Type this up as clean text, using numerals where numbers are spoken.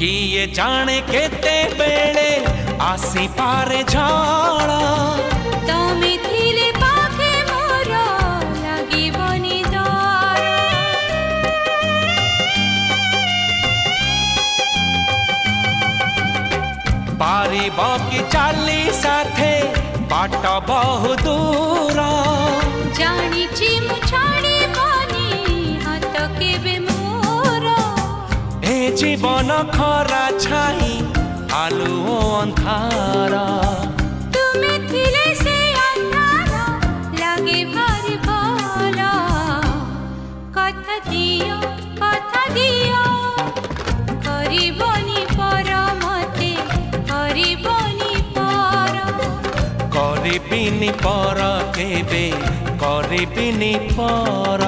किए जाने केते बेले आसी पारे झाड़ा तमे थिले पाखे मोर लागिबनी डर पारिब कि चाली साथे बाट बहु दूर जानिछि मु छाड़िबनी हाथ केबे मोर ए जीवन खरा छाई आलु अंधार तुमे थिले से अंधार लागे भारी भल कथा दियो करिबनी पर मते करिबनी पर करिबिनी पर केबे करिबिनी पर।